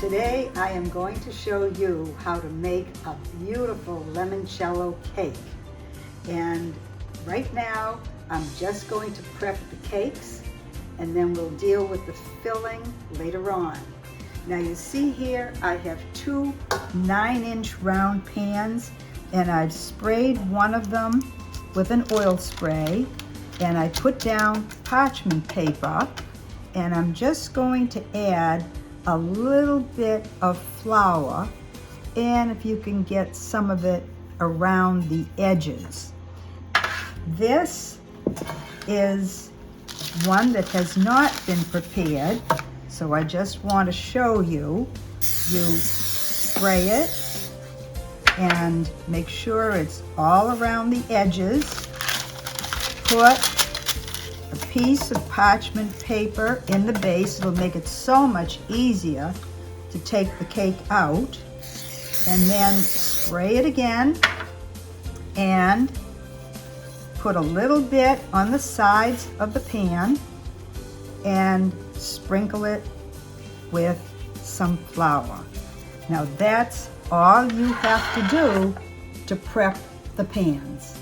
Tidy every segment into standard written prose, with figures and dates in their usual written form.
Today I am going to show you how to make a beautiful limoncello cake. And right now I'm just going to prep the cakes and then we'll deal with the filling later on. Now you see here I have two 9-inch round pans and I've sprayed one of them with an oil spray and I put down parchment paper and I'm just going to add a little bit of flour, and if you can get some of it around the edges. This is one that has not been prepared, so I just want to show you. You spray it and make sure it's all around the edges. Put a piece of parchment paper in the base. It'll make it so much easier to take the cake out. And then spray it again and put a little bit on the sides of the pan and sprinkle it with some flour. Now that's all you have to do to prep the pans.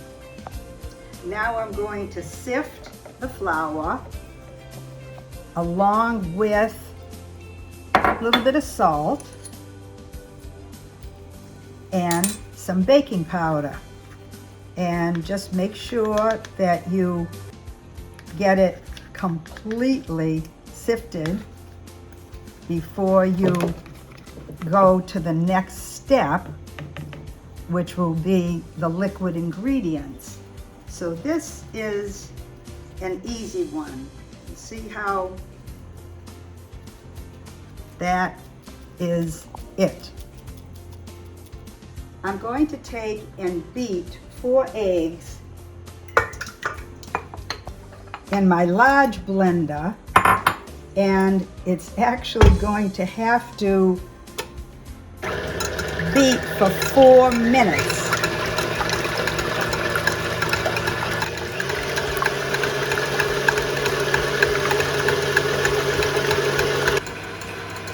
Now I'm going to sift the flour along with a little bit of salt and some baking powder, and just make sure that you get it completely sifted before you go to the next step, which will be the liquid ingredients. So this is an easy one. You see how that is it. I'm going to take and beat 4 eggs in my large blender, and it's actually going to have to beat for 4 minutes.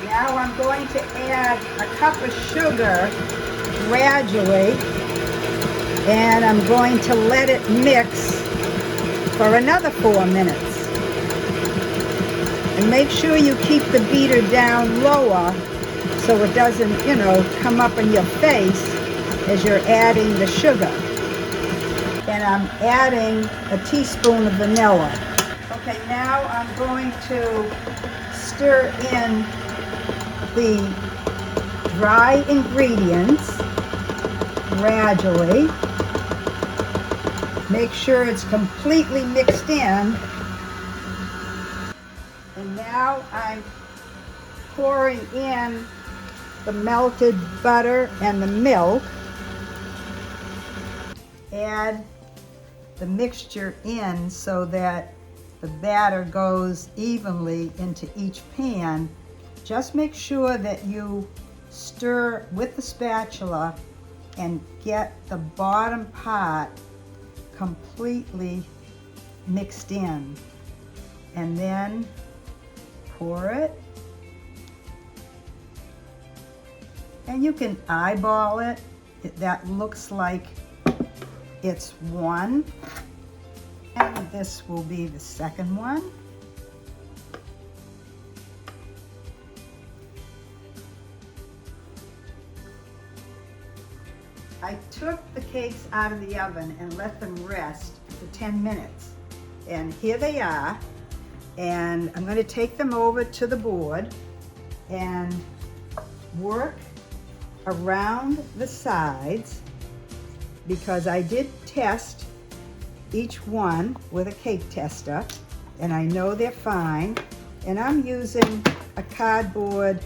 Now I'm going to add a cup of sugar gradually, and I'm going to let it mix for another 4 minutes. And make sure you keep the beater down lower so it doesn't, come up in your face as you're adding the sugar. And I'm adding a teaspoon of vanilla. Okay, now I'm going to stir in the dry ingredients gradually. Make sure it's completely mixed in. And now I'm pouring in the melted butter and the milk. Add the mixture in so that the batter goes evenly into each pan. Just make sure that you stir with the spatula and get the bottom part completely mixed in. And then pour it. And you can eyeball it. That looks like it's one. And this will be the second one. I took the cakes out of the oven and let them rest for 10 minutes. And here they are. And I'm going to take them over to the board and work around the sides, because I did test each one with a cake tester and I know they're fine. And I'm using a cardboard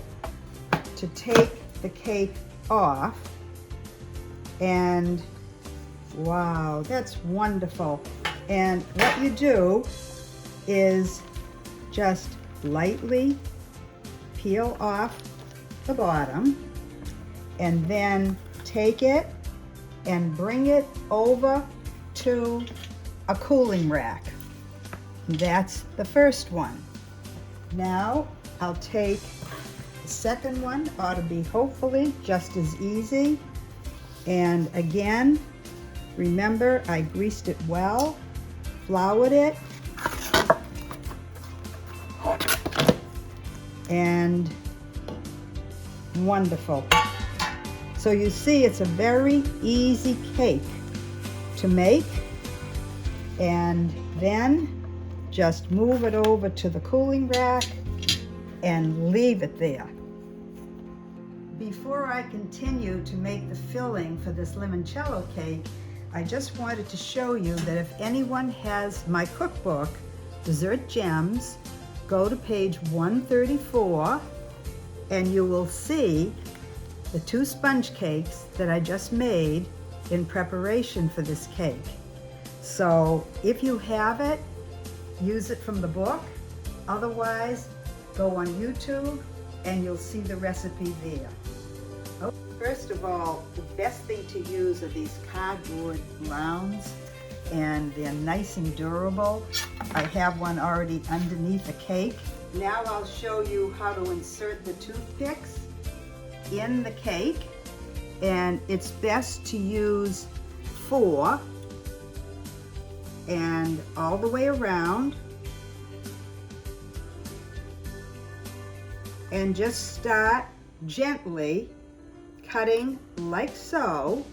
to take the cake off. And wow, that's wonderful. And what you do is just lightly peel off the bottom and then take it and bring it over to a cooling rack. That's the first one. Now I'll take The second one ought to be hopefully just as easy. And again, remember, I greased it well, floured it, and wonderful. So you see, it's a very easy cake to make, and then just move it over to the cooling rack and leave it there. Before I continue to make the filling for this limoncello cake, I just wanted to show you that if anyone has my cookbook, Dessert Gems, go to page 134 and you will see the 2 sponge cakes that I just made in preparation for this cake. So if you have it, use it from the book. Otherwise, go on YouTube and you'll see the recipe there. First of all, the best thing to use are these cardboard rounds, and they're nice and durable. I have one already underneath the cake. Now I'll show you how to insert the toothpicks in the cake, and it's best to use 4 and all the way around, and just start gently cutting like so,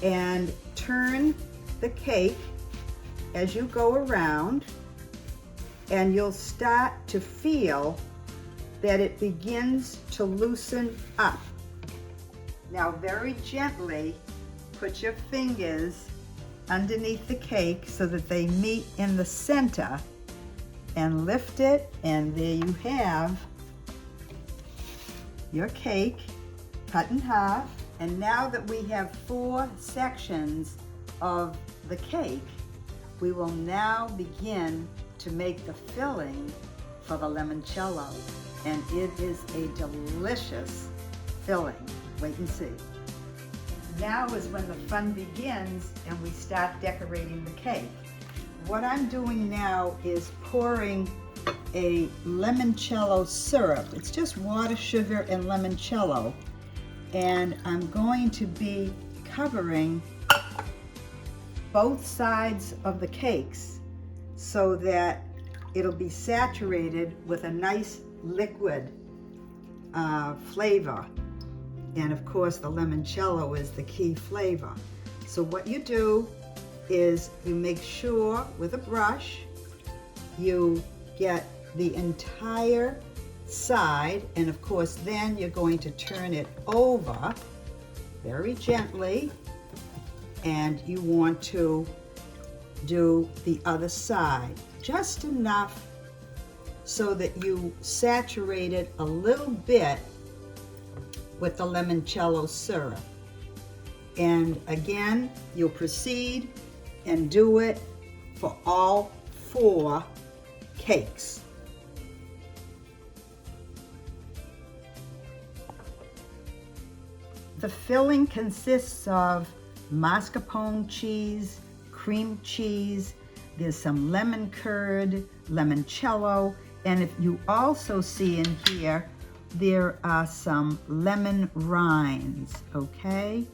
and turn the cake as you go around, and you'll start to feel that it begins to loosen up. Now very gently put your fingers underneath the cake so that they meet in the center, and lift it, and there you have your cake cut in half. And now that we have 4 sections of the cake, we will now begin to make the filling for the limoncello, and it is a delicious filling. Wait and see. Now is when the fun begins and we start decorating the cake. What I'm doing now is pouring a limoncello syrup. It's just water, sugar, and limoncello. And I'm going to be covering both sides of the cakes so that it'll be saturated with a nice liquid flavor. And of course, the limoncello is the key flavor. So what you do is you make sure with a brush you get the entire side, and of course then you're going to turn it over very gently, and you want to do the other side just enough so that you saturate it a little bit with the limoncello syrup. And again, you'll proceed and do it for all 4 cakes. The filling consists of mascarpone cheese, cream cheese, there's some lemon curd, limoncello, and if you also see in here, there are some lemon rinds, okay?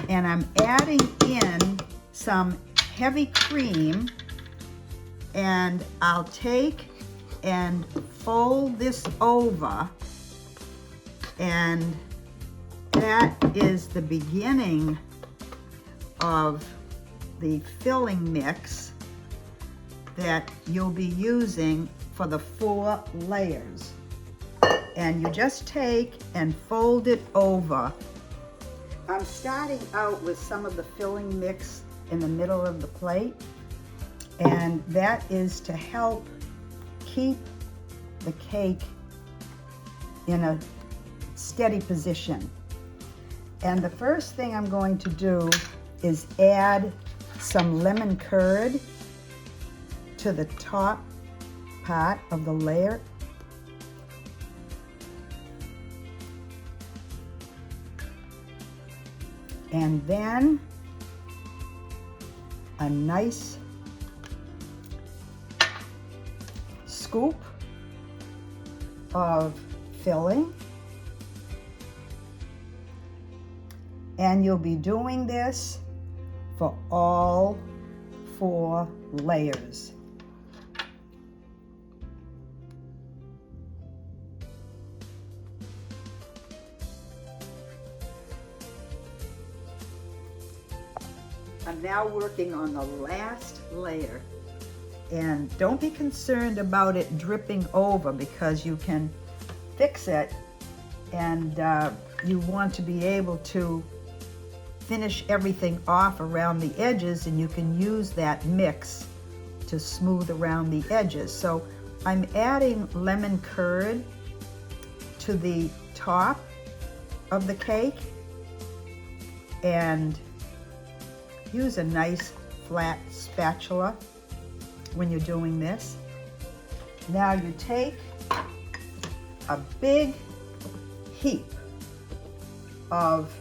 And I'm adding in some heavy cream, and I'll take and fold this over, and that is the beginning of the filling mix that you'll be using for the 4 layers. And you just take and fold it over. I'm starting out with some of the filling mix in the middle of the plate, and that is to help keep the cake in a steady position. And the first thing I'm going to do is add some lemon curd to the top part of the layer. And then a nice scoop of filling. And you'll be doing this for all 4 layers. I'm now working on the last layer, and don't be concerned about it dripping over, because you can fix it, and you want to be able to finish everything off around the edges, and you can use that mix to smooth around the edges. So I'm adding lemon curd to the top of the cake, and use a nice flat spatula when you're doing this. Now you take a big heap of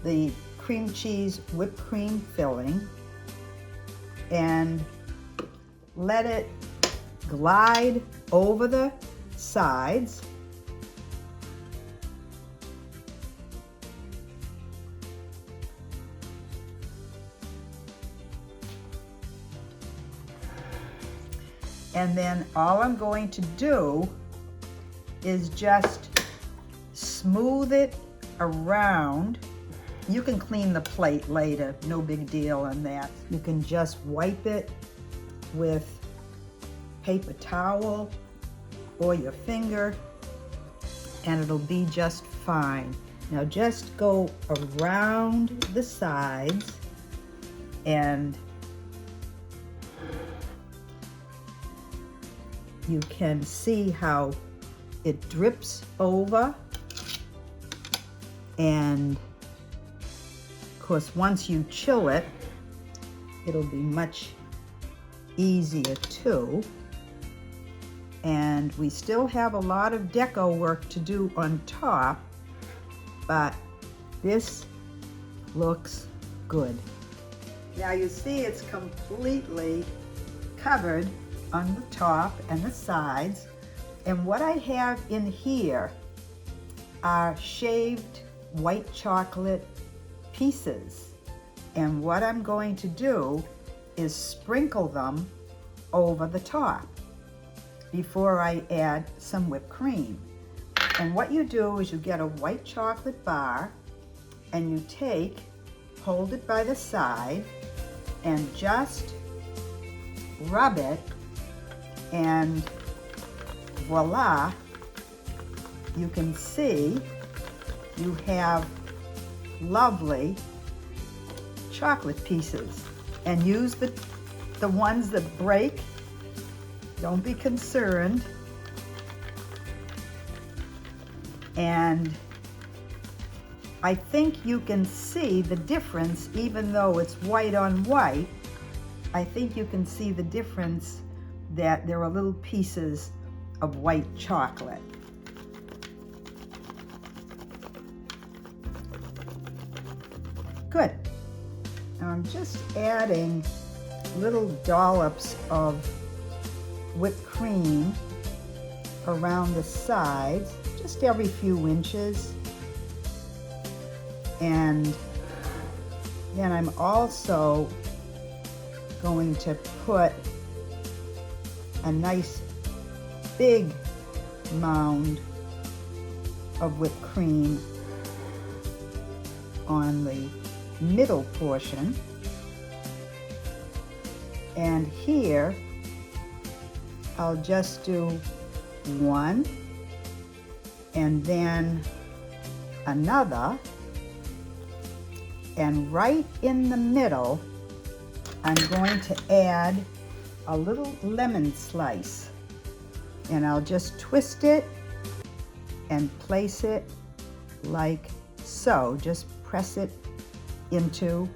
the cream cheese whipped cream filling and let it glide over the sides. And then all I'm going to do is just smooth it around. You can clean the plate later, no big deal on that. You can just wipe it with paper towel or your finger, and it'll be just fine. Now just go around the sides, and you can see how it drips over, and of course once you chill it, it'll be much easier too. And we still have a lot of deco work to do on top, but this looks good. Now you see it's completely covered on the top and the sides, and what I have in here are shaved white chocolate pieces, and what I'm going to do is sprinkle them over the top before I add some whipped cream. And what you do is you get a white chocolate bar, and you hold it by the side and just rub it, and voila, you can see you have lovely chocolate pieces. And use the ones that break. Don't be concerned. And I think you can see the difference, even though it's white on white. I think you can see the difference that there are little pieces of white chocolate. Good. Now I'm just adding little dollops of whipped cream around the sides, just every few inches. And then I'm also going to put a nice big mound of whipped cream on the middle portion. And here I'll just do one, and then another, and right in the middle I'm going to add a little lemon slice, and I'll just twist it and place it like so. Just press it into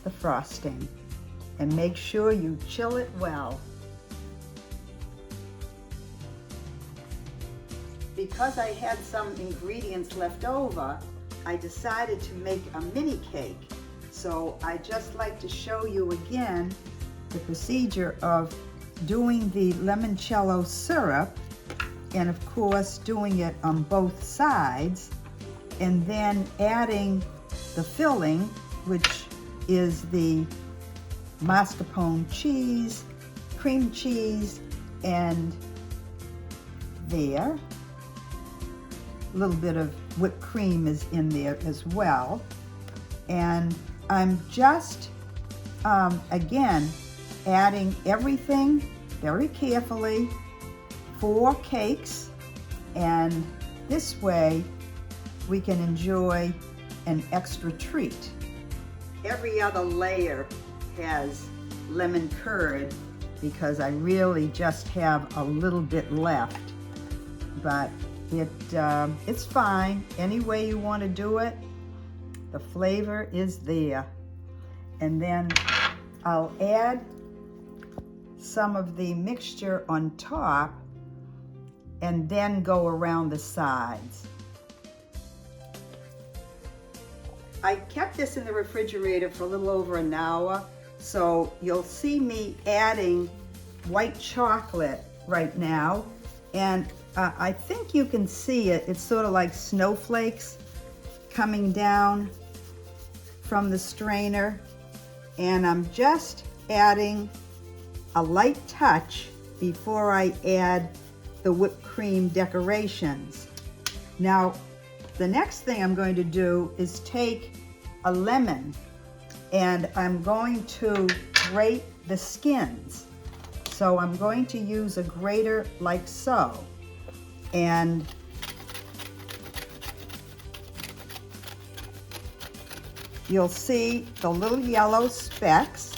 the frosting and make sure you chill it well. Because I had some ingredients left over, I decided to make a mini cake. So I just like to show you again the procedure of doing the limoncello syrup. and of course doing it on both sides, and then adding the filling, which is the mascarpone cheese, cream cheese, and there. A little bit of whipped cream is in there as well. And I'm just, again, adding everything very carefully, 4 cakes, and this way we can enjoy an extra treat. Every other layer has lemon curd because I really just have a little bit left, but it's fine. Any way you want to do it, the flavor is there. And then I'll add some of the mixture on top and then go around the sides. I kept this in the refrigerator for a little over an hour, so you'll see me adding white chocolate right now. And I think you can see it. It's sort of like snowflakes coming down from the strainer. And I'm just adding a light touch before I add the whipped cream decorations. Now, the next thing I'm going to do is take a lemon and I'm going to grate the skins. So I'm going to use a grater like so. And you'll see the little yellow specks.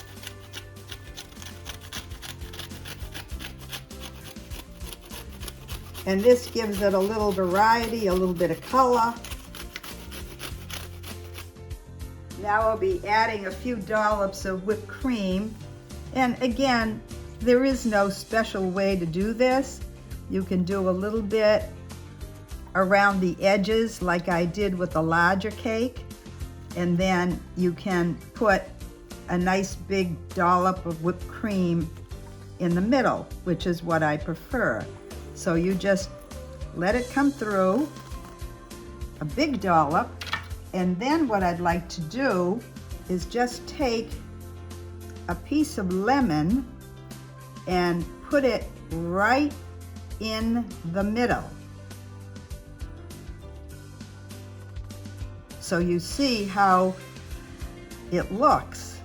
And this gives it a little variety, a little bit of color. Now I'll be adding a few dollops of whipped cream. And again, there is no special way to do this. You can do a little bit around the edges like I did with the larger cake. And then you can put a nice big dollop of whipped cream in the middle, which is what I prefer. So you just let it come through, a big dollop, and then what I'd like to do is just take a piece of lemon and put it right in the middle. So you see how it looks.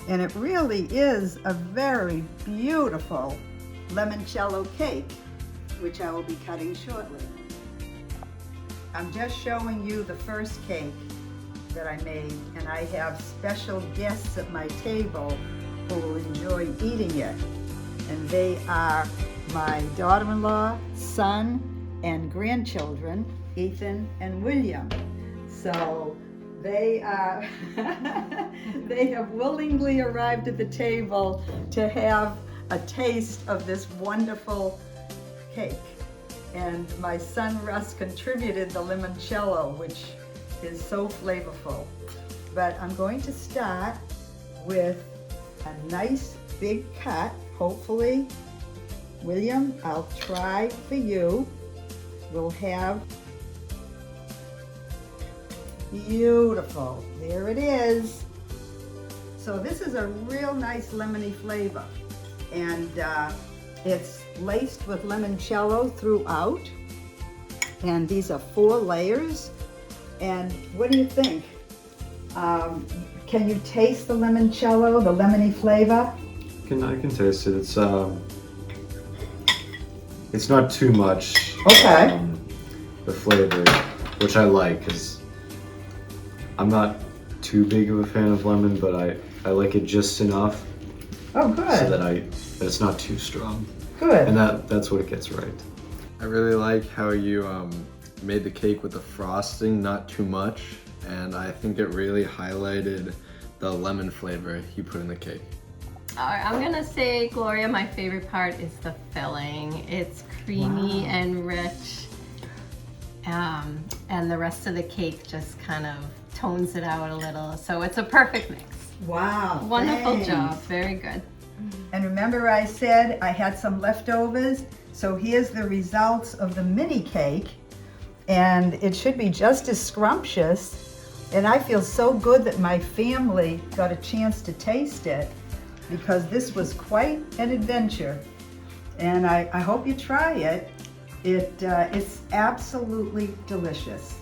And it really is a very beautiful limoncello cake, which I will be cutting shortly. I'm just showing you the first cake that I made, and I have special guests at my table who will enjoy eating it. And they are my daughter-in-law, son, and grandchildren, Ethan and William. So they are, they have willingly arrived at the table to have a taste of this wonderful cake. And my son Russ contributed the limoncello, which is so flavorful. But I'm going to start with a nice big cut. Hopefully, William, I'll try for you. We'll have beautiful. There it is. So this is a real nice lemony flavor. And it's laced with limoncello throughout. And these are 4 layers. And what do you think? Can you taste the limoncello, the lemony flavor? I can taste it. It's not too much. Okay. The flavor, which I like, because I'm not too big of a fan of lemon, but I like it just enough. Oh, good. So that it's not too strong. Good. And that's what it gets right. I really like how you made the cake with the frosting, not too much, and I think it really highlighted the lemon flavor you put in the cake. I'm gonna say, Gloria, my favorite part is the filling. It's creamy and rich, and the rest of the cake just kind of tones it out a little. So it's a perfect mix. Wow. Wonderful thanks. job, very good. And remember I said I had some leftovers, So here's the results of the mini cake, and it should be just as scrumptious. And I feel so good that my family got a chance to taste it, because this was quite an adventure. And I hope you try it. It's absolutely delicious.